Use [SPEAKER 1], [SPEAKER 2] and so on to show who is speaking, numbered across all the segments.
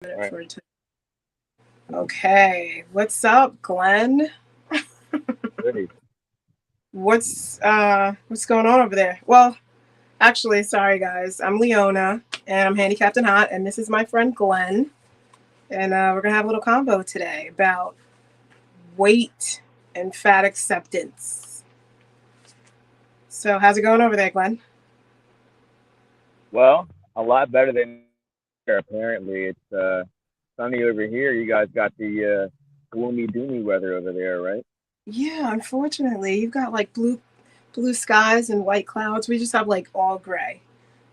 [SPEAKER 1] Minute
[SPEAKER 2] Right.
[SPEAKER 1] for it to. Okay, what's up, Glenn?
[SPEAKER 2] Goody.
[SPEAKER 1] What's going on over there? Well, actually, sorry guys, I'm Leona and I'm handicapped and hot, and this is my friend Glenn, and we're gonna have a little combo today about weight and fat acceptance. So, how's it going over there, Glenn?
[SPEAKER 2] Well, a lot better than here. Apparently, it's sunny over here. You guys got the gloomy, doomy weather over there, right?
[SPEAKER 1] Yeah, unfortunately, you've got like blue skies and white clouds. We just have like all gray,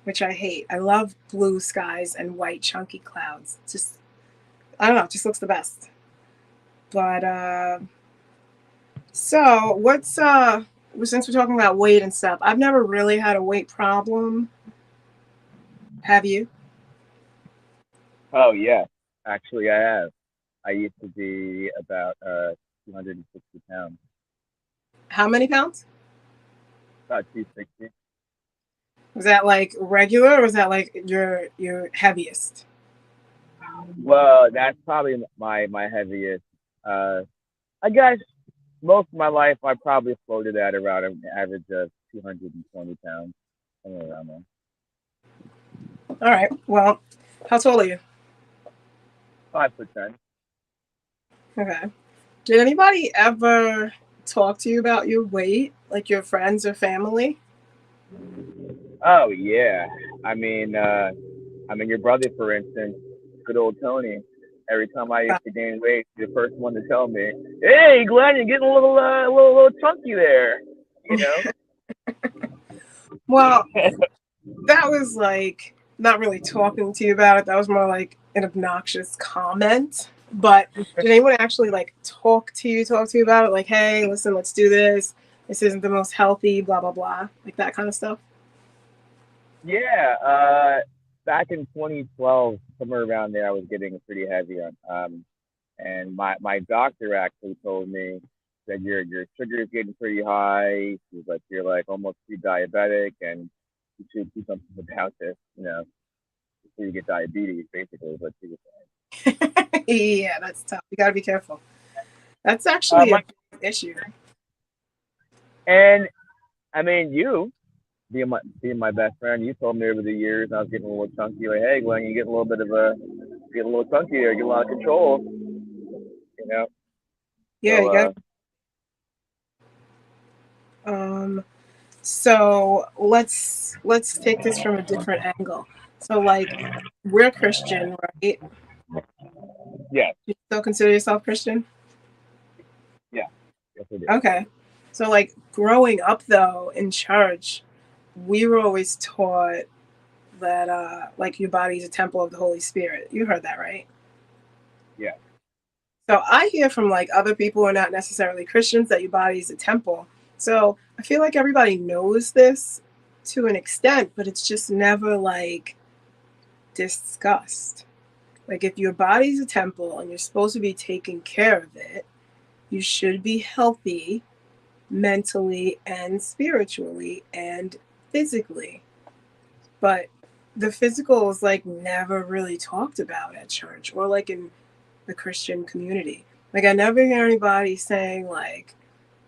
[SPEAKER 1] which I hate. I love blue skies and white chunky clouds. Just I don't know, it just looks the best. But so what's since we're talking about weight and stuff, I've never really had a weight problem. Have you?
[SPEAKER 2] Oh yeah, actually, I have. I used to be about 260 pounds,
[SPEAKER 1] How many pounds?
[SPEAKER 2] about 260.
[SPEAKER 1] Was that like regular or was that like your heaviest?
[SPEAKER 2] Well, that's probably my heaviest. Uh, I guess most of my life I probably floated at around an average of 220 pounds, somewhere around there.
[SPEAKER 1] All right. Well, how tall are you?
[SPEAKER 2] 5 foot 10.
[SPEAKER 1] Okay. Did anybody ever talk to you about your weight, like your friends or family?
[SPEAKER 2] Oh yeah. I mean, your brother, for instance, good old Tony. Every time I used to gain weight, he's the first one to tell me, "Hey, Glenn, you're getting a little chunky there." You know?
[SPEAKER 1] Well, that was like not really talking to you about it. That was more like an obnoxious comment. But did anyone actually like talk to you about it? Like, hey, listen, let's do this. This isn't the most healthy, blah blah blah, like that kind of stuff.
[SPEAKER 2] Yeah. Back in 2012, somewhere around there, I was getting pretty heavy on. And my doctor actually told me that your sugar is getting pretty high. She's like, you're like almost pre-diabetic, and you should do something about this. Before you get diabetes, basically, is what she was
[SPEAKER 1] Yeah, that's tough. You got to be careful. That's
[SPEAKER 2] saying.
[SPEAKER 1] actually a
[SPEAKER 2] My
[SPEAKER 1] big issue.
[SPEAKER 2] and I mean, you being my best friend, you told me over the years I was getting a little chunky. Like, hey, Glenn, you getting a little bit of a getting a little chunky there, get a lot of control. You know.
[SPEAKER 1] Yeah,
[SPEAKER 2] So
[SPEAKER 1] you got. Um, so let's take this from a different angle. So like, we're Christian, right?
[SPEAKER 2] yeah,
[SPEAKER 1] You still consider yourself Christian?
[SPEAKER 2] yeah, yes I do.
[SPEAKER 1] Okay. So like growing up though in church, we were always taught that like your body is a temple of the Holy Spirit. You heard that, right?
[SPEAKER 2] Yeah,
[SPEAKER 1] So I hear from like other people who are not necessarily Christians that your body is a temple. So I feel like everybody knows this to an extent, but it's just never like discussed. Like if your body's a temple and you're supposed to be taking care of it, you should be healthy mentally and spiritually and physically. But the physical is like never really talked about at church or like in the Christian community. Like I never hear anybody saying like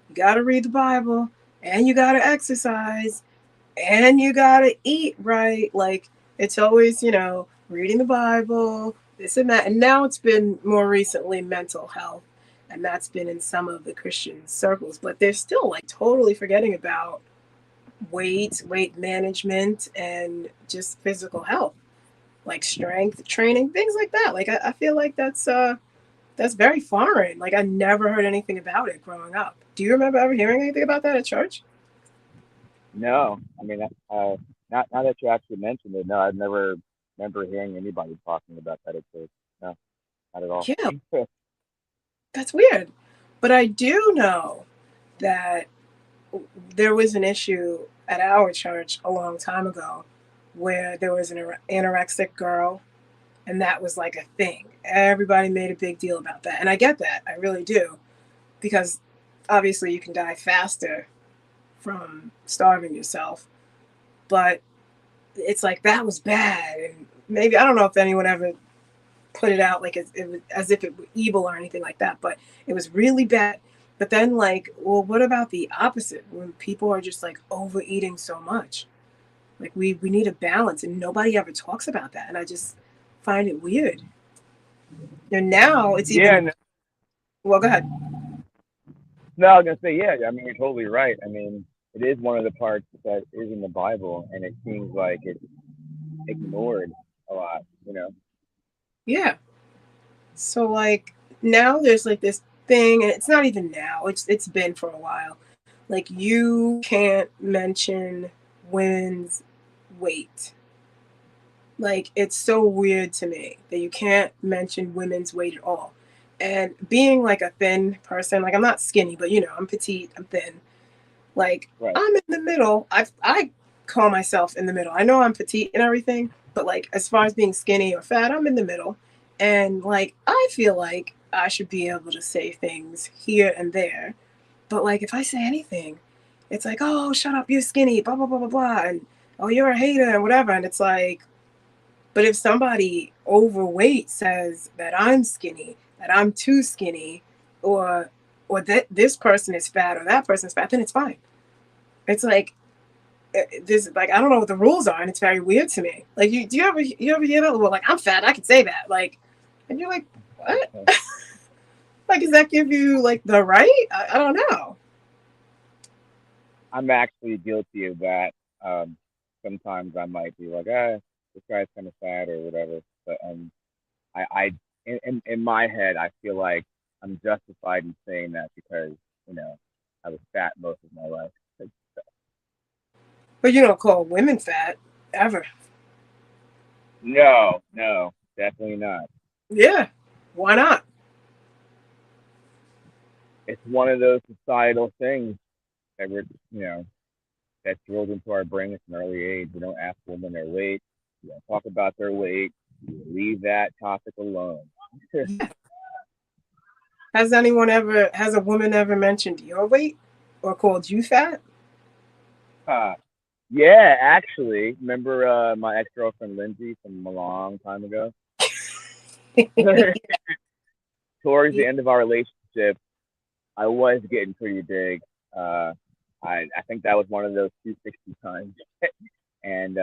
[SPEAKER 1] you got to read the Bible and you got to exercise and you got to eat right. Like it's always, reading the Bible, this and that. And now it's been more recently mental health, and that's been in some of the Christian circles, but they're still like totally forgetting about weight management, and just physical health, like strength training, things like that. Like I feel like that's very foreign. Like I never heard anything about it growing up. Do you remember ever hearing anything about that at church?
[SPEAKER 2] no, I mean, not now that you actually mentioned it, no, I've never remember hearing anybody talking about that at church. No, not at all.
[SPEAKER 1] Yeah, that's weird. But I do know that there was an issue at our church a long time ago where there was an anorexic girl, and that was like a thing. Everybody made a big deal about that. And I get that. I really do. Because obviously you can die faster from starving yourself. But it's like that was bad. And maybe, I don't know if anyone ever put it out like it was, as if it were evil or anything like that, but it was really bad. But then, like, well, what about the opposite when people are just like overeating so much? Like, we need a balance, and nobody ever talks about that, and I just find it weird. And now it's
[SPEAKER 2] Yeah,
[SPEAKER 1] even,
[SPEAKER 2] no,
[SPEAKER 1] well, go ahead.
[SPEAKER 2] no, I was gonna say, yeah. I mean, you're totally right. I mean, it is one of the parts that is in the Bible, and it seems like it's ignored a lot. You know.
[SPEAKER 1] Yeah. So like now there's like this thing, and it's not even now. It's been for a while. Like you can't mention women's weight. Like it's so weird to me that you can't mention women's weight at all. And being like a thin person, like I'm not skinny, but you know, I'm petite, I'm thin. Like
[SPEAKER 2] Right.
[SPEAKER 1] I'm in the middle. I call myself in the middle. I know I'm petite and everything, but like as far as being skinny or fat, I'm in the middle. And like I feel like I should be able to say things here and there. But like if I say anything, it's like, oh, shut up, you're skinny, blah blah blah blah blah, and oh, you're a hater and whatever. And it's like, but if somebody overweight says that I'm skinny, that I'm too skinny, or that this person is fat or that person's fat, then it's fine. It's like this, like I don't know what the rules are, and it's very weird to me. Like you ever hear that? Well, like I'm fat, I can say that. Like, and you're like, what? Like, does that give you like the right? I don't know.
[SPEAKER 2] I'm actually guilty of that. Um, Sometimes I might be like, this guy's kind of fat or whatever. But I in my head, I feel like I'm justified in saying that because you know I was fat most of my life.
[SPEAKER 1] But you don't call women fat ever.
[SPEAKER 2] No, no, definitely not.
[SPEAKER 1] Yeah, why not?
[SPEAKER 2] It's one of those societal things that we're, you know, that's drilled into our brain at an early age. We don't ask women their weight. We don't talk about their weight. We leave that topic alone.
[SPEAKER 1] Yeah. Has a woman ever mentioned your weight or called you fat?
[SPEAKER 2] Huh. Yeah, actually, remember my ex girlfriend Lindsay from a long time ago? Towards the end of our relationship, I was getting pretty big. Uh, I think that was one of those 260 times. And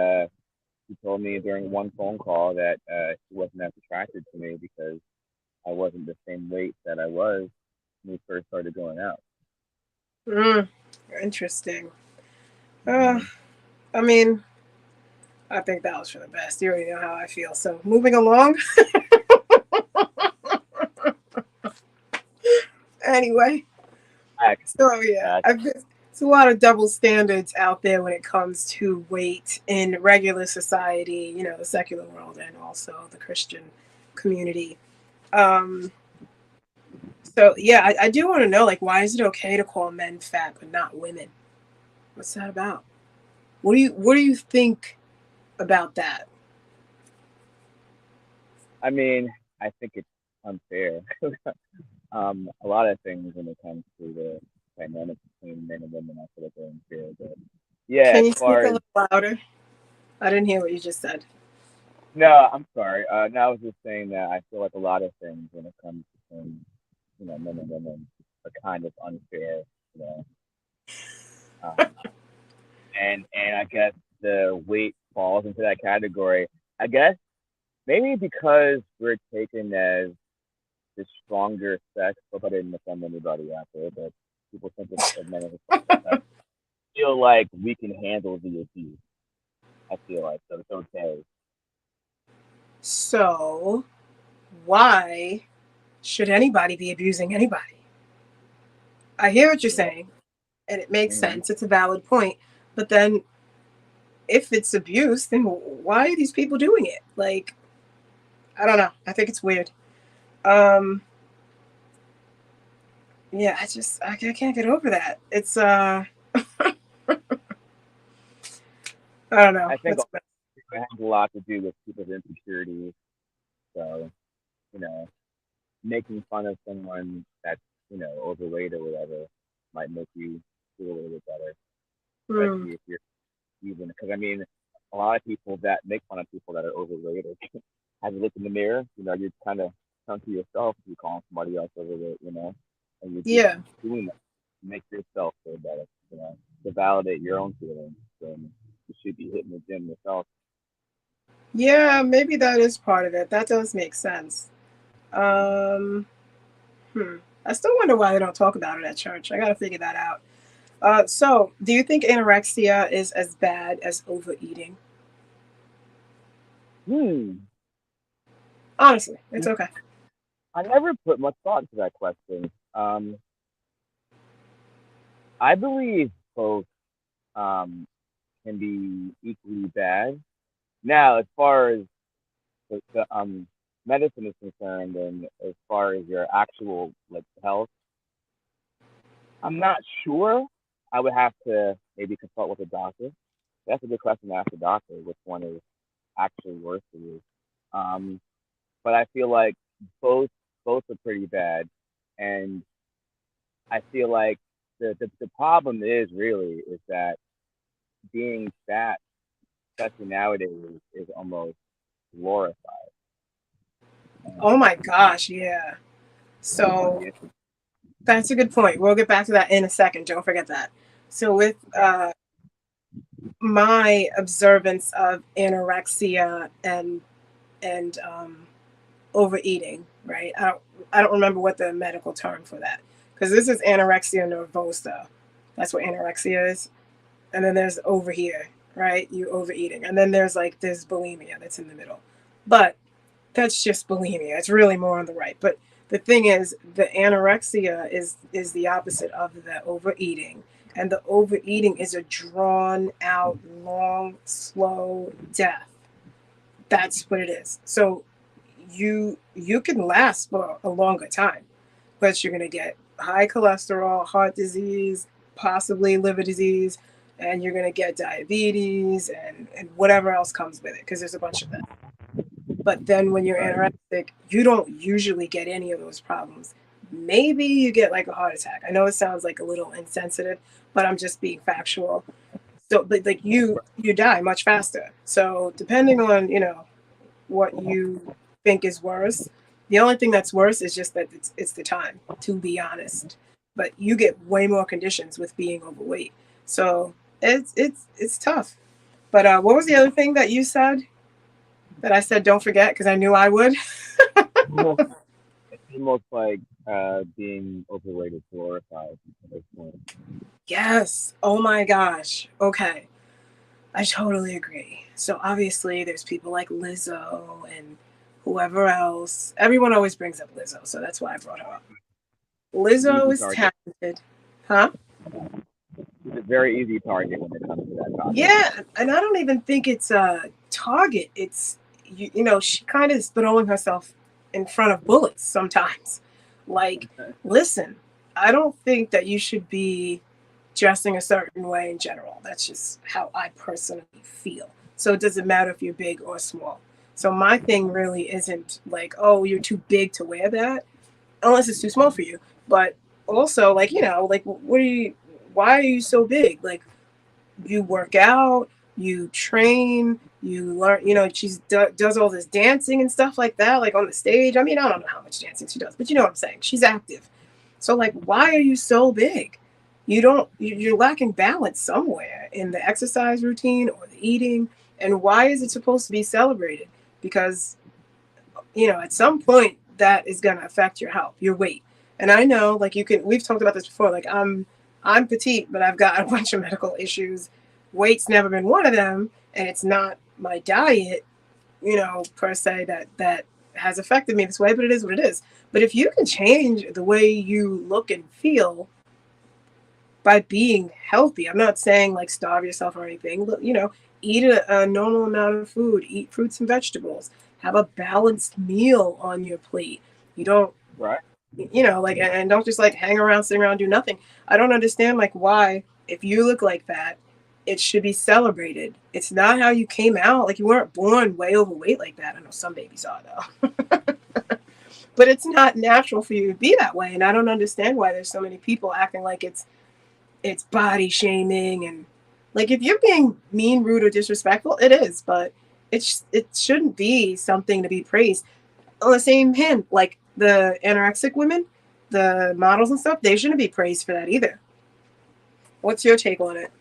[SPEAKER 2] she told me during one phone call that she wasn't as attracted to me because I wasn't the same weight that I was when we first started going out.
[SPEAKER 1] Mm, interesting. Uh,
[SPEAKER 2] Hmm.
[SPEAKER 1] I mean, I think that was for the best. You already know how I feel. So moving along. Anyway,
[SPEAKER 2] Facts,
[SPEAKER 1] so yeah,
[SPEAKER 2] facts.
[SPEAKER 1] it's a lot of double standards out there when it comes to weight in regular society. You know, the secular world and also the Christian community. Um, so yeah, I do want to know, like, why is it okay to call men fat but not women? What's that about? What do you think about that?
[SPEAKER 2] I mean, I think it's unfair. A lot of things when it comes to the dynamic between men and women, I feel like are unfair. But yeah,
[SPEAKER 1] Can
[SPEAKER 2] as
[SPEAKER 1] you speak
[SPEAKER 2] far
[SPEAKER 1] a
[SPEAKER 2] as
[SPEAKER 1] little louder? I didn't hear what you just said.
[SPEAKER 2] no, I'm sorry. No, I was just saying that I feel like a lot of things when it comes between men and women are kind of unfair. You know, um, and I guess the weight falls into that category. I guess maybe because we're taken as the stronger sex. Hope I didn't offend anybody out there, but people think of men as the stronger sex. Feel like we can handle the abuse. I feel like so it's okay.
[SPEAKER 1] So, why should anybody be abusing anybody? I hear what you're
[SPEAKER 2] Yeah.
[SPEAKER 1] saying, and it makes
[SPEAKER 2] Mm-hmm.
[SPEAKER 1] sense. It's a valid point. But then, if it's abuse, then why are these people doing it? Like, I don't know. I think it's weird. Um, yeah, I can't get over that. It's I don't know.
[SPEAKER 2] I think
[SPEAKER 1] That's
[SPEAKER 2] it has a lot to do with people's insecurities. So you know, making fun of someone that's overweight or whatever might make you feel a little bit better,
[SPEAKER 1] hmm.
[SPEAKER 2] especially if you're even because I mean, a lot of people that make fun of people that are overweight are have you looked in the mirror? You're kind of come to yourself. You're calling somebody else over it, and you're just
[SPEAKER 1] Yeah.
[SPEAKER 2] doing that to make yourself feel better, to validate your own feelings. And you should be hitting the gym yourself.
[SPEAKER 1] Yeah, maybe that is part of it. That does make sense. Um, I still wonder why they don't talk about it at church. I got to figure that out. So, do you think anorexia is as bad as overeating?
[SPEAKER 2] Hmm.
[SPEAKER 1] Honestly, it's okay.
[SPEAKER 2] I never put much thought into that question. I believe both um, can be equally bad. Now, as far as the medicine is concerned, and as far as your actual like health, I'm not sure. I would have to maybe consult with a doctor. That's a good question to ask the doctor. Which one is actually worse for you? Um, but I feel like both both are pretty bad, and I feel like the problem is really is that being fat, especially nowadays, is almost glorified.
[SPEAKER 1] Oh
[SPEAKER 2] And
[SPEAKER 1] my gosh, yeah. So,
[SPEAKER 2] yeah,
[SPEAKER 1] that's a good point. We'll get back to that in a second. Don't forget that. So, with my observance of anorexia and overeating, right? I don't remember what the medical term for that, because this is anorexia nervosa. That's what anorexia is. And then there's over here, right? You overeating, and then there's like this bulimia that's in the middle. But that's just bulimia. It's really more on the right. But the thing is, the anorexia is the opposite of the overeating, and the overeating is a drawn out, long, slow death. That's what it is. So you can last for a longer time, but you're gonna get high cholesterol, heart disease, possibly liver disease, and you're gonna get diabetes and whatever else comes with it, because there's a bunch of that. But then when you're
[SPEAKER 2] right,
[SPEAKER 1] anorexic, you don't usually get any of those problems. Maybe you get like a heart attack. I know it sounds like a little insensitive, but I'm just being factual. So, but like you die much faster. So depending on what you think is worse, the only thing that's worse is just that it's the time. To be honest, but you get way more conditions with being overweight. So it's tough. But what was the other thing that you said that I said don't forget because I knew I would?
[SPEAKER 2] it's almost like being overweight is glorified at this point.
[SPEAKER 1] Yes. Oh my gosh. Okay. I totally agree. So obviously there's people like Lizzo and whoever else. Everyone always brings up Lizzo, so that's why I brought her up. Lizzo
[SPEAKER 2] Easy
[SPEAKER 1] is
[SPEAKER 2] target.
[SPEAKER 1] talented. Huh?
[SPEAKER 2] It's a very easy target when it comes to that topic.
[SPEAKER 1] Yeah, and I don't even think it's a target. It's she kind of is throwing herself in front of bullets sometimes. Like, listen, I don't think that you should be dressing a certain way in general. That's just how I personally feel. So it doesn't matter if you're big or small. So my thing really isn't like, oh, you're too big to wear that, unless it's too small for you. But also, like, like, what are you? Why are you so big? Like, you work out, you train, you learn. She does all this dancing and stuff like that, like on the stage. I mean, I don't know how much dancing she does, but you know what I'm saying. She's active. So, like, why are you so big? You don't. You're lacking balance somewhere in the exercise routine or the eating. And why is it supposed to be celebrated? Because at some point that is going to affect your health, your weight. And I know, like, we've talked about this before. Like, I'm petite, but I've got a bunch of medical issues. Weight's never been one of them, and it's not my diet, per se that has affected me this way. But it is what it is. But if you can change the way you look and feel by being healthy, I'm not saying like starve yourself or anything, but eat a normal amount of food, eat fruits and vegetables, have a balanced meal on your plate. You don't,
[SPEAKER 2] Right.
[SPEAKER 1] like, and don't just like hang around, sit around, do nothing. I don't understand like why, if you look like that, it should be celebrated. It's not how you came out. Like, you weren't born way overweight like that. I know some babies are though, but it's not natural for you to be that way. And I don't understand why there's so many people acting like it's body shaming. And like, if you're being mean, rude, or disrespectful, it is. But it shouldn't be something to be praised. On the same hand, like the anorexic women, the models and stuff, they shouldn't be praised for that either. What's your take on it?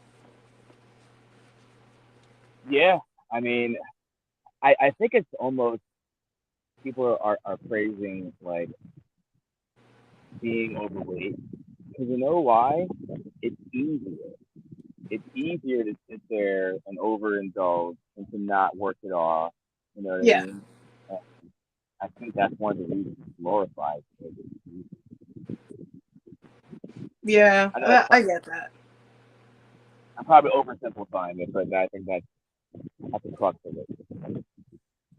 [SPEAKER 2] Yeah, I mean, I think it's almost people are praising like being overweight because you know why? It's easier. It's easier to sit there and overindulge and to not work it off. You know what I
[SPEAKER 1] Yeah,
[SPEAKER 2] mean? And I think that's one of the reasons it's glorified.
[SPEAKER 1] yeah,
[SPEAKER 2] I know that's
[SPEAKER 1] I get that.
[SPEAKER 2] I'm probably oversimplifying it, but I think that's the crux of it.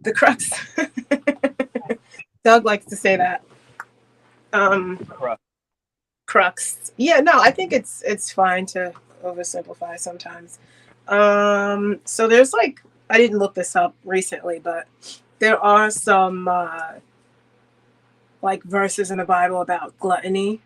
[SPEAKER 1] The crux. Doug likes to say that. Um,
[SPEAKER 2] The crux.
[SPEAKER 1] crux. Yeah, no, I think it's fine to oversimplify sometimes. So there's like I didn't look this up recently, but there are some like verses in the Bible about gluttony.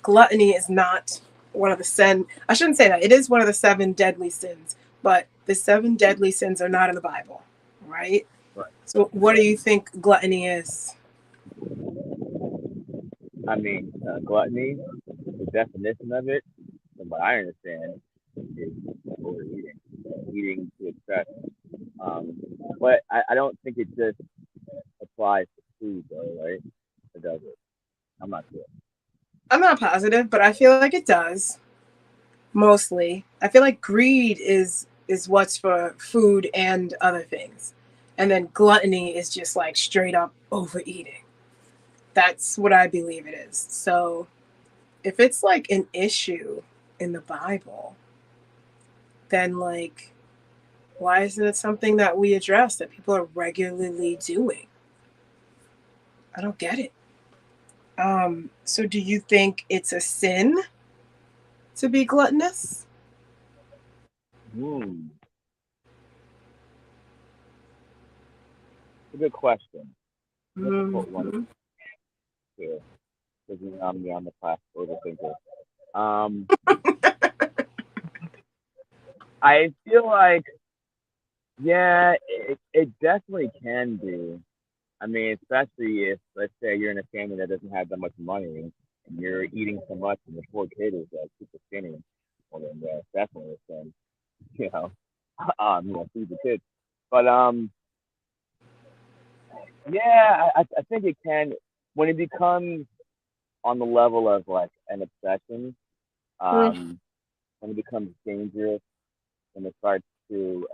[SPEAKER 1] Gluttony is not one of the sin. I shouldn't say that. It is one of the seven deadly sins, but the seven deadly sins are not in the Bible, right?
[SPEAKER 2] Right.
[SPEAKER 1] So what do you think gluttony is?
[SPEAKER 2] I mean, gluttony, the definition of it, from what I understand, is overeating, eating to excess. Um, but I don't think it just applies to food, though, right? Or does it? I'm not sure.
[SPEAKER 1] I'm not positive, but I feel like it does. Mostly. I feel like greed is what's for food and other things. And then gluttony is just like straight up overeating. That's what I believe it is. So if it's like an issue in the Bible, then like why isn't it something that we address that people are regularly doing? I don't get it. So do you think it's a sin to be gluttonous?
[SPEAKER 2] Hmm, it's a good question. Difficult one
[SPEAKER 1] Mm-hmm.
[SPEAKER 2] too, because you know I'm a classic overthinker. Um, I feel like yeah, it definitely can be. I mean, especially if let's say you're in a family that doesn't have that much money and you're eating so much and the poor kid is super skinny. Well, then yeah, it's definitely a sin. You know, feed the kids. But yeah, I think it can when it becomes on the level of like an obsession. Um, when it becomes dangerous, when it starts to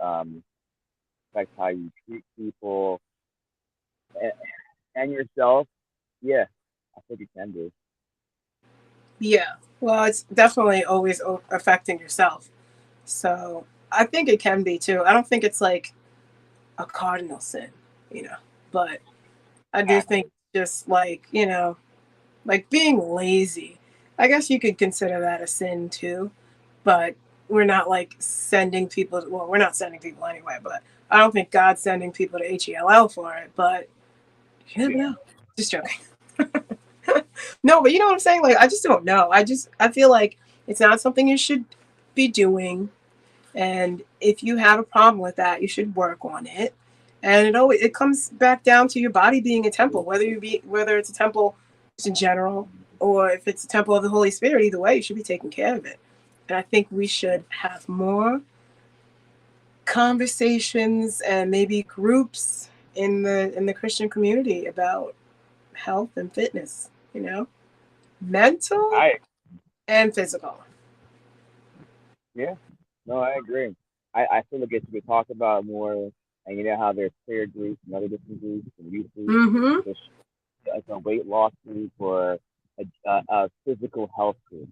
[SPEAKER 2] affect how you treat people and, and yourself, yeah, I think it can be.
[SPEAKER 1] Yeah. Well, it's definitely always affecting yourself. So I think it can be too. I don't think it's like a cardinal sin, you know, but I do think just like, like being lazy. I guess you could consider that a sin too, but we're not like sending people, well, we're not sending people anyway, but I don't think God's sending people to HELL for it, but you never
[SPEAKER 2] Yeah.
[SPEAKER 1] know. Just joking. No, but you know what I'm saying? Like, I just don't know. I feel like it's not something you should be doing. And if you have a problem with that, you should work on it. And it comes back down to your body being a temple, whether it's a temple just in general or if it's a temple of the Holy Spirit. Either way, you should be taking care of it. And I think we should have more conversations and maybe groups in the Christian community about health and fitness. Mental
[SPEAKER 2] I
[SPEAKER 1] and physical.
[SPEAKER 2] Yeah, no, I agree. I feel like it should be talked about more, and you know how there's prayer groups and other different groups and youth groups.
[SPEAKER 1] Mm-hmm.
[SPEAKER 2] There's like a weight loss group or a physical health group,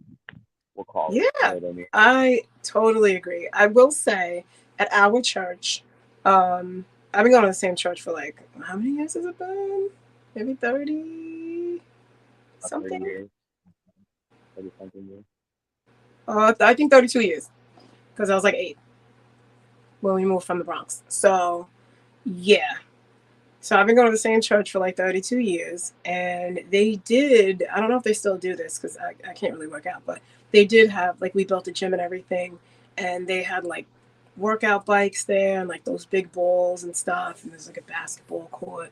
[SPEAKER 2] we'll call it. You
[SPEAKER 1] Yeah,
[SPEAKER 2] know what I mean?
[SPEAKER 1] I totally agree. I will say at our church, I've been going to the same church for like, how many years has it been? Maybe 30
[SPEAKER 2] About 30
[SPEAKER 1] something?
[SPEAKER 2] years, 30 something years.
[SPEAKER 1] I think 32 years because I was like 8 when we moved from the Bronx. So, yeah. So I've been going to the same church for like 32 years. And they did, I don't know if they still do this because I can't really work out, but they did have, like, we built a gym and everything. And they had like workout bikes there and like those big balls and stuff. And there's like a basketball court.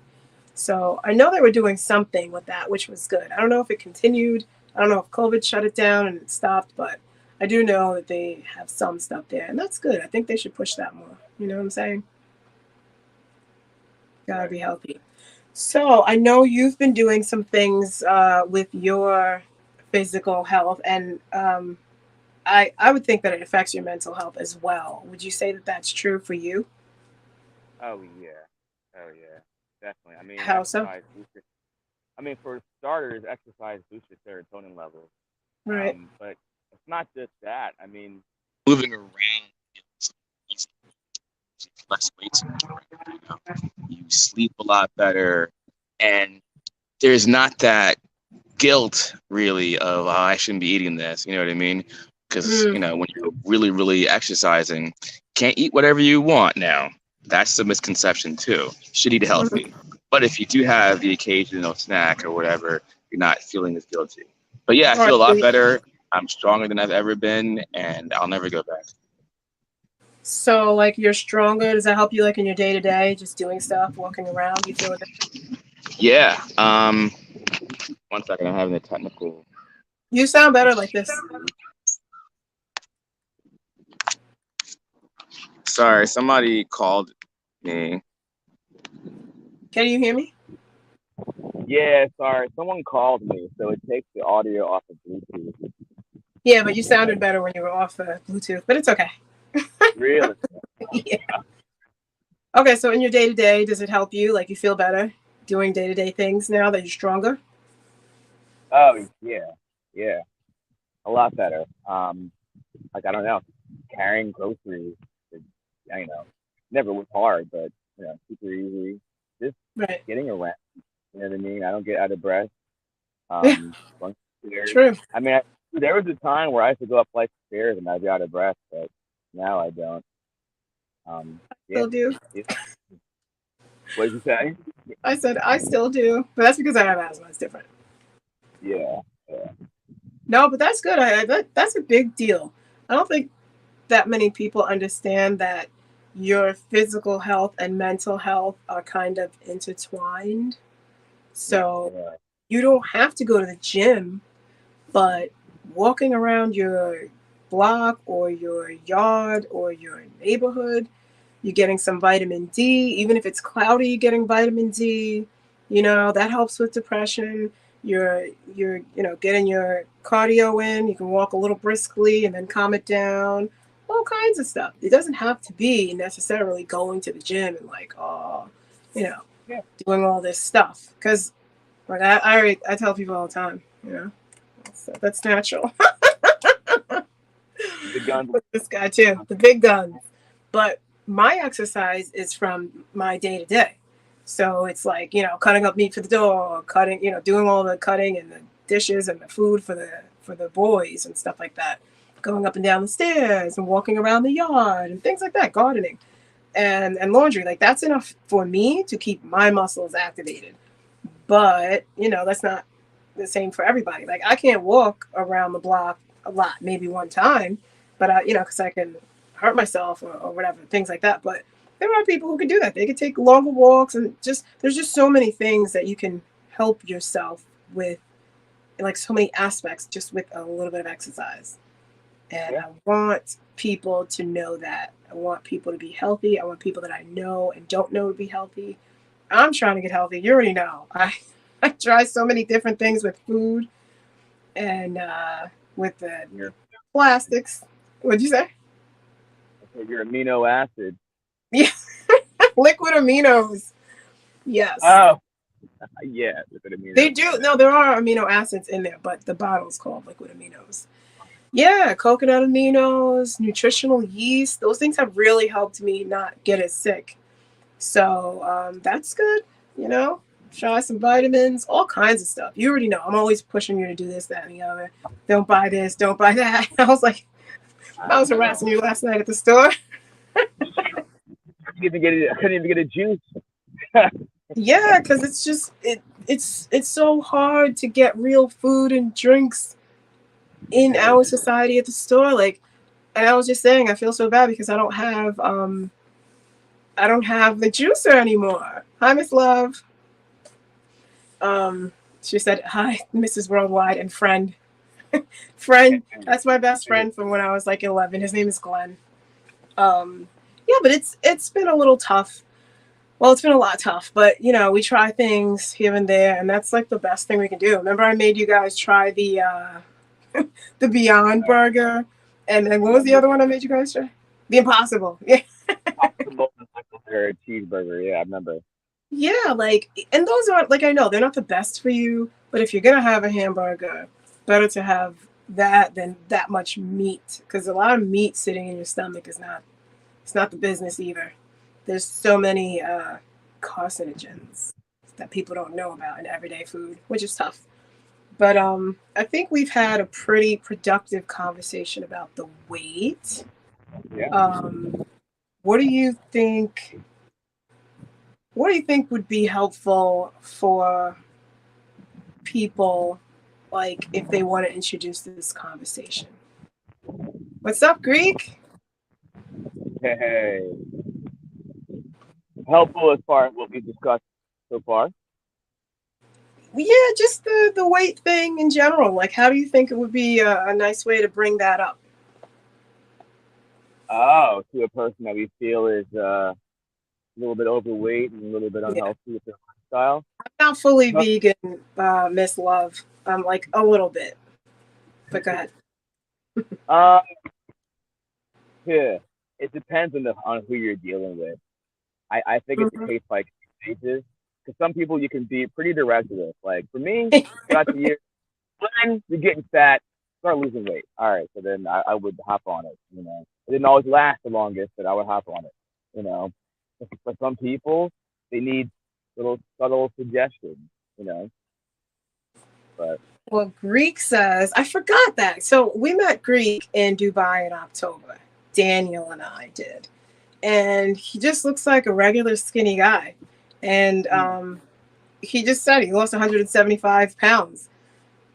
[SPEAKER 1] So I know they were doing something with that, which was good. I don't know if it continued. I don't know if COVID shut it down and it stopped, but I do know that they have some stuff there, and that's good. I think they should push that more. You know what I'm saying? Gotta
[SPEAKER 2] Right.
[SPEAKER 1] be healthy. So I know you've been doing some things with your physical health, and I would think that it affects your mental health as well. Would you say that that's true for you?
[SPEAKER 2] Oh yeah. Oh yeah. Definitely. I mean,
[SPEAKER 1] How so?
[SPEAKER 2] exercise boosts your, I mean, for starters, exercise boosts your serotonin levels.
[SPEAKER 1] Right.
[SPEAKER 2] But it's not just that. I mean, moving around, less weight, you know, you sleep a lot better, and there's not that guilt really of oh, I shouldn't be eating this. You know what I mean? Because
[SPEAKER 1] Mm,
[SPEAKER 2] when you're really, really exercising, can't eat whatever you want now. That's the misconception too. You should eat
[SPEAKER 1] mm.
[SPEAKER 2] healthy, but if you do have the occasional snack or whatever, you're not feeling as guilty. But yeah, I
[SPEAKER 1] All right.
[SPEAKER 2] feel a lot better. I'm stronger than I've ever been, and I'll never go back.
[SPEAKER 1] So, like, you're stronger. Does that help you, like, in your day to day, just doing stuff, walking around? You feel it?
[SPEAKER 2] Yeah. 1 second, I'm having a technical.
[SPEAKER 1] You sound better like this.
[SPEAKER 2] Sorry, somebody called me.
[SPEAKER 1] Can you hear me?
[SPEAKER 2] Yeah, sorry. Someone called me, so it takes the audio off of Bluetooth.
[SPEAKER 1] Yeah, but you sounded better when you were off Bluetooth, but it's okay.
[SPEAKER 2] Really?
[SPEAKER 1] Yeah. Okay, so in your day to day, does it help you? Like, you feel better doing day to day things now that you're stronger?
[SPEAKER 2] Oh, yeah, yeah, a lot better. Like I don't know, carrying groceries, you know, never was hard, but super easy. Just
[SPEAKER 1] Right.
[SPEAKER 2] getting around. You know what I mean? I don't get out of breath.
[SPEAKER 1] Yeah,
[SPEAKER 2] Going stairs.
[SPEAKER 1] true.
[SPEAKER 2] I mean, there was a time where I used to go up flights of stairs and I'd be out of breath, but now I don't. Yeah.
[SPEAKER 1] Still do.
[SPEAKER 2] yeah. What did you say?
[SPEAKER 1] I said I still do, but that's because I have asthma. It's different.
[SPEAKER 2] Yeah. Yeah.
[SPEAKER 1] No, but that's good. That's a big deal. I don't think that many people understand that your physical health and mental health are kind of intertwined. So
[SPEAKER 2] Yeah.
[SPEAKER 1] you don't have to go to the gym, but walking around your block or your yard or your neighborhood, you're getting some vitamin D. Even if it's cloudy, you're getting vitamin D. You know, that helps with depression. You're getting your cardio in. You can walk a little briskly and then calm it down. All kinds of stuff. It doesn't have to be necessarily going to the gym and like, oh, you know,
[SPEAKER 2] Yeah.
[SPEAKER 1] doing all this stuff. Because like I tell people all the time, that's natural.
[SPEAKER 2] The guns.
[SPEAKER 1] With this guy too, the big guns. But my exercise is from my day to day. So it's like, cutting up meat for the dog, cutting, doing all the cutting and the dishes and the food for the boys and stuff like that. Going up and down the stairs and walking around the yard and things like that, gardening and laundry. Like that's enough for me to keep my muscles activated. But, that's not the same for everybody. Like I can't walk around the block a lot, maybe one time, but because I can hurt myself or whatever, things like that. But there are people who can do that. They can take longer walks and there's just so many things that you can help yourself with, like so many aspects just with a little bit of exercise. And
[SPEAKER 2] Yeah.
[SPEAKER 1] I want people to know that. I want people to be healthy. I want people that I know and don't know to be healthy. I'm trying to get healthy. You already know. I try so many different things with food and with the
[SPEAKER 2] Your
[SPEAKER 1] plastics. What'd you say?
[SPEAKER 2] your amino acid.
[SPEAKER 1] Yeah, liquid aminos. Yes,
[SPEAKER 2] Oh, yeah. The
[SPEAKER 1] they
[SPEAKER 2] amino.
[SPEAKER 1] do. No, there are amino acids in there, but the bottle's called liquid aminos. Yeah, coconut aminos, nutritional yeast. Those things have really helped me not get as sick. So that's good. You know, try some vitamins, all kinds of stuff. You already know. I'm always pushing you to do this, that, and the other. Don't buy this. Don't buy that. I was like, I
[SPEAKER 2] I
[SPEAKER 1] was
[SPEAKER 2] know.
[SPEAKER 1] harassing you last night at the store.
[SPEAKER 2] I couldn't even get a juice.
[SPEAKER 1] Yeah, because it's just it's so hard to get real food and drinks in our society at the store. Like And I was just saying, I feel so bad because I don't have the juicer anymore. Hi, Miss Love. She said, "Hi, Mrs. Worldwide and friend." Friend, that's my best friend from when I was like 11. His name is Glenn. Um, yeah, but it's been a little tough. Well, it's been a lot tough, but you know, we try things here and there, and that's like the best thing we can do. Remember, I made you guys try the Beyond Burger, and then what was the
[SPEAKER 2] Remember
[SPEAKER 1] other one I made you guys try? The Impossible. Yeah,
[SPEAKER 2] the molten or cheeseburger? Yeah, I remember.
[SPEAKER 1] yeah, like, and those aren't like I know they're not the best for you, but if you're gonna have a hamburger, better to have that than that much meat, because a lot of meat sitting in your stomach is not it's not the business either. There's so many carcinogens that people don't know about in everyday food, which is tough. But I think we've had a pretty productive conversation about the weight.
[SPEAKER 2] Yeah.
[SPEAKER 1] Um, what do you think? What do you think would be helpful for people, like if they want to introduce this conversation? What's up, Greek?
[SPEAKER 2] Hey, helpful as far as what we discussed so far.
[SPEAKER 1] Yeah, just the weight thing in general. Like, how do you think it would be a nice way to bring that up?
[SPEAKER 2] Oh, to a person that we feel is a little bit overweight and a little bit
[SPEAKER 1] Yeah,
[SPEAKER 2] unhealthy with their lifestyle.
[SPEAKER 1] I'm not fully
[SPEAKER 2] But,
[SPEAKER 1] vegan, Miss Love. I'm like a little bit, but go ahead.
[SPEAKER 2] um, yeah, it depends on who you're dealing with. I think it's a
[SPEAKER 1] Mhm.
[SPEAKER 2] case by case basis because some people you can be pretty direct with. Like for me, throughout the year, when you're getting fat, start losing weight. All right, so then I would hop on it. You know, it didn't always last the longest, but I would hop on it. You know, for some people, they need little subtle suggestions. You know, but
[SPEAKER 1] Well, Greek says, I forgot that. So we met Greek in Dubai in October. Daniel and I did. And he just looks like a regular skinny guy. And he just said he lost 175 pounds.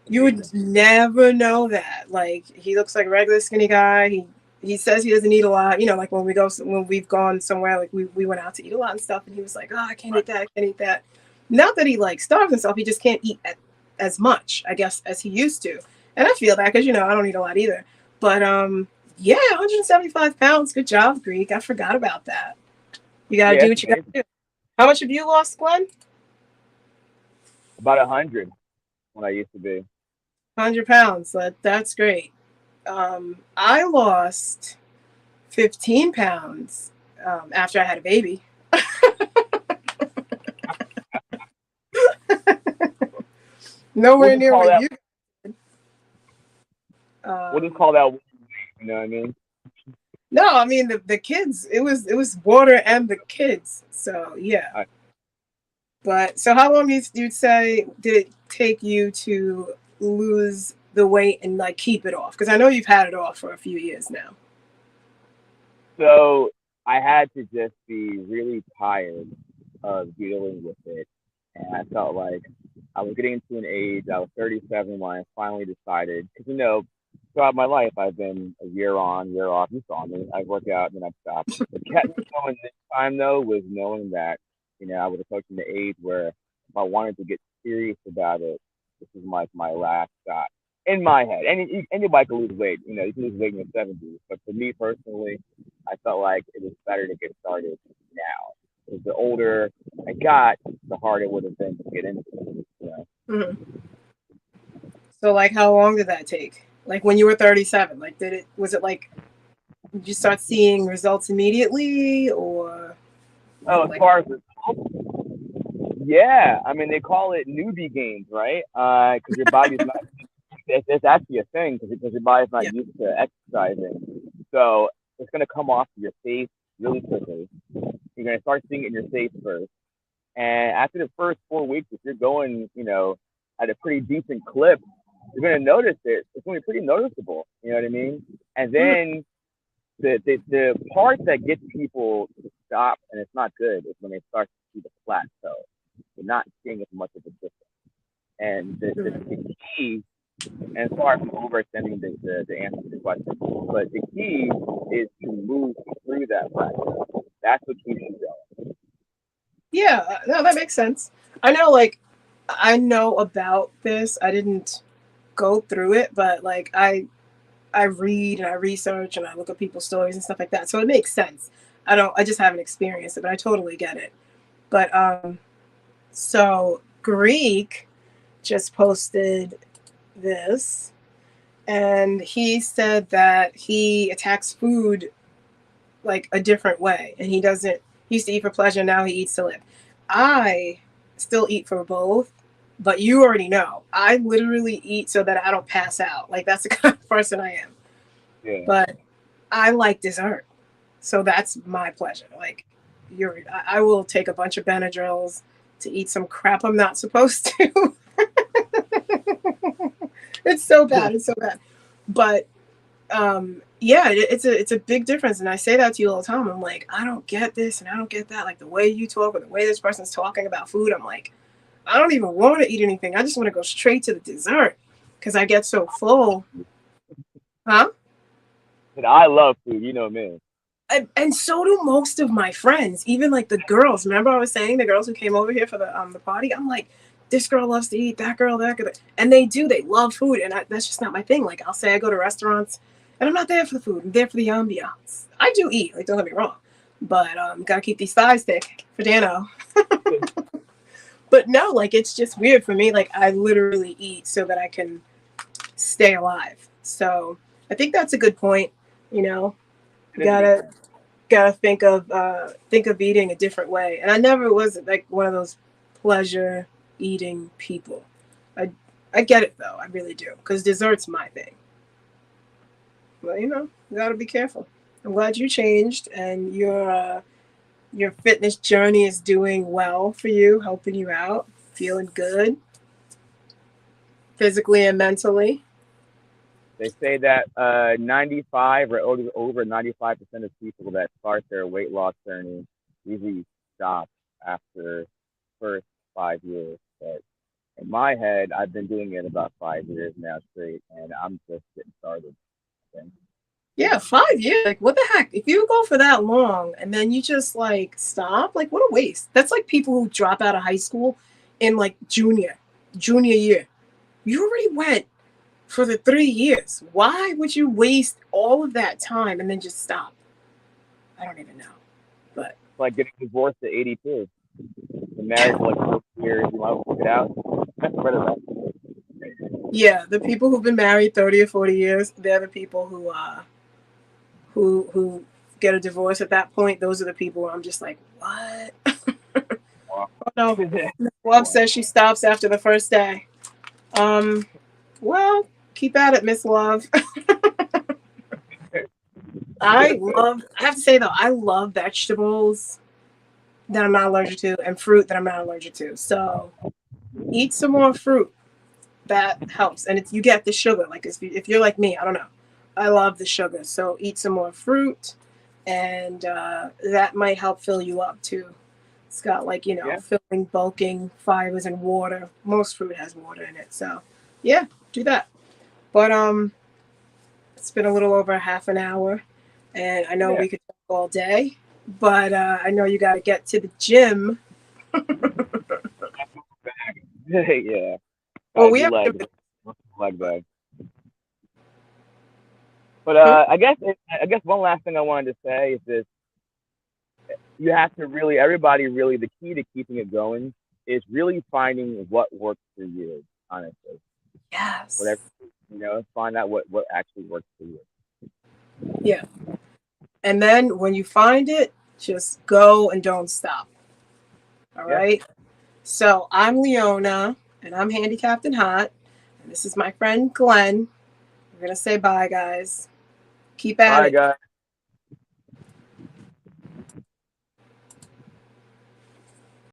[SPEAKER 1] You would
[SPEAKER 2] amazing.
[SPEAKER 1] never know that. Like, he looks like a regular skinny guy. He says he doesn't eat a lot. You know, like when we've gone somewhere, like we went out to eat a lot and stuff, and he was like, "Oh, I can't eat that. I can't eat that." Not that he like starves himself. He just can't eat as much, I guess, as he used to. And I feel that because you know I don't eat a lot either. But yeah, 175 pounds. Good job, Greek. I forgot about that. You got to
[SPEAKER 2] Yeah,
[SPEAKER 1] do
[SPEAKER 2] it's
[SPEAKER 1] what you got
[SPEAKER 2] amazing.
[SPEAKER 1] to do. How much have you lost, Glenn?
[SPEAKER 2] About 100 when I used to be.
[SPEAKER 1] 100 pounds. That's great. I lost 15 pounds after I had a baby.
[SPEAKER 2] We'll
[SPEAKER 1] Nowhere
[SPEAKER 2] just
[SPEAKER 1] near
[SPEAKER 2] call
[SPEAKER 1] what
[SPEAKER 2] that.
[SPEAKER 1] you.
[SPEAKER 2] We'll just
[SPEAKER 1] Um,
[SPEAKER 2] call that. You know what I mean?
[SPEAKER 1] no, I mean the kids. It was water and the kids. So yeah.
[SPEAKER 2] I,
[SPEAKER 1] But so how long did you say did it take you to lose the weight and like keep it off? Because I know you've had it off for a few years now.
[SPEAKER 2] so I had to just be really tired of dealing with it, and I felt like I was getting to an age. I was 37 when I finally decided, because throughout my life I've been a year on, year off. You saw me. I work out and then I stop. What kept me going this time though was knowing that I was approaching the age where if I wanted to get serious about it, this is my last shot. In my head, anybody can lose weight. You can lose weight in your 70s, but for me personally, I felt like it was better to get started now. Because the older I got, the harder it would have been to get into it.
[SPEAKER 1] Mhm. So like, how long did that take? Like when you were 37, like was it like did you start seeing results immediately or
[SPEAKER 2] Oh, as
[SPEAKER 1] like
[SPEAKER 2] far as yeah, I mean they call it newbie games, right? Because your body's not. It's actually a thing because your body's not
[SPEAKER 1] yeah.
[SPEAKER 2] used to exercising, so it's gonna come off your face really quickly. You're gonna start seeing it in your face first, and after the first 4 weeks, if you're going, at a pretty decent clip, you're gonna notice it. It's gonna be pretty noticeable. You know what I mean? And
[SPEAKER 1] Mhm.
[SPEAKER 2] then the part that gets people to stop and it's not good is when they start to see the plateau. You're not seeing as much of a difference. And the
[SPEAKER 1] Mhm.
[SPEAKER 2] key And sorry for overextending the answer to the question, but the key is to move through that plateau. That's what keeps you going.
[SPEAKER 1] Yeah, no, that makes sense. I know, like, I know about this. I didn't go through it, but like I read and I research and I look at people's stories and stuff like that. So it makes sense. I just haven't experienced it, but I totally get it. But so Greek just posted this and he said that he attacks food like a different way and he doesn't he used to eat for pleasure, now he eats to live. I still eat for both, but you already know. I literally eat so that I don't pass out. Like that's the kind of person I am.
[SPEAKER 2] Yeah.
[SPEAKER 1] But I like dessert. So that's my pleasure. Like I will take a bunch of Benadryls to eat some crap I'm not supposed to. It's so bad. It's so bad. But yeah, it's a big difference. And I say that to you all the time. I'm like, I don't get this and I don't get that. Like the way you talk or the way this person's talking about food, I'm like, I don't even want to eat anything. I just want to go straight to the dessert because I get so full. Huh?
[SPEAKER 2] And I love food, you know me.
[SPEAKER 1] And so do most of my friends, even like the girls. Remember, I was saying the girls who came over here for the party. I'm like, this girl loves to eat, that girl, that girl, and they do. They love food, and that's just not my thing. Like I'll say I go to restaurants, and I'm not there for the food. I'm there for the ambiance. I do eat, like don't get me wrong, but gotta keep these thighs thick for Dano. But no, like it's just weird for me. Like I literally eat so that I can stay alive. So I think that's a good point. You know,
[SPEAKER 2] It is a good
[SPEAKER 1] gotta
[SPEAKER 2] point.
[SPEAKER 1] think of eating a different way. And I never was like one of those pleasure eating people. I I get it though, I really do, because dessert's my thing. But you gotta be careful. I'm glad you changed and your fitness journey is doing well for you, helping you out, feeling good physically and mentally.
[SPEAKER 2] They say that 95 or over 95% of people that start their weight loss journey usually stop after first 5 years. But in my head, I've been doing it about 5 years now straight, and I'm just getting started. I think.
[SPEAKER 1] Yeah, 5 years. Like, what the heck? If you go for that long and then you just like stop, like, what a waste. That's like people who drop out of high school in like junior year. You already went for the 3 years. Why would you waste all of that time and then just stop? I don't even know. But
[SPEAKER 2] It's like getting divorced at 82. Been married for like 4 years. You want to work it out? For the rest.
[SPEAKER 1] yeah, the people who've been married 30 or 40 years, they're the people who get a divorce at that point. Those are the people where I'm just like, what?
[SPEAKER 2] Wow.
[SPEAKER 1] Oh no. Love says she stops after the first day. Um, well, keep at it, Miss Love. I have to say though, I love vegetables that I'm not allergic to and fruit that I'm not allergic to. So eat some more fruit. That helps. And if you get the sugar, like if you're like me, I don't know. I love the sugar. So eat some more fruit and that might help fill you up too. It's got like,
[SPEAKER 2] Yeah.
[SPEAKER 1] filling, bulking, fibers and water. Most fruit has water in it. So yeah, do that. But it's been a little over half an hour and I know
[SPEAKER 2] Yeah.
[SPEAKER 1] we could talk all day, but I know you got to get to the gym.
[SPEAKER 2] Yeah.
[SPEAKER 1] Well,
[SPEAKER 2] Gotta
[SPEAKER 1] we
[SPEAKER 2] do
[SPEAKER 1] have
[SPEAKER 2] legs. Leg day. But
[SPEAKER 1] hmm?
[SPEAKER 2] I guess one last thing I wanted to say is this: you have to really, everybody really, the key to keeping it going is really finding what works for you. Honestly, whatever,
[SPEAKER 1] Yes.
[SPEAKER 2] find out what actually works for you.
[SPEAKER 1] Yeah. And then when you find it, just go and don't stop. All
[SPEAKER 2] Yeah.
[SPEAKER 1] right. So I'm Leona and I'm handicapped and hot. And this is my friend Glenn. We're going to say bye, guys. Keep at
[SPEAKER 2] Bye,
[SPEAKER 1] it.
[SPEAKER 2] guys.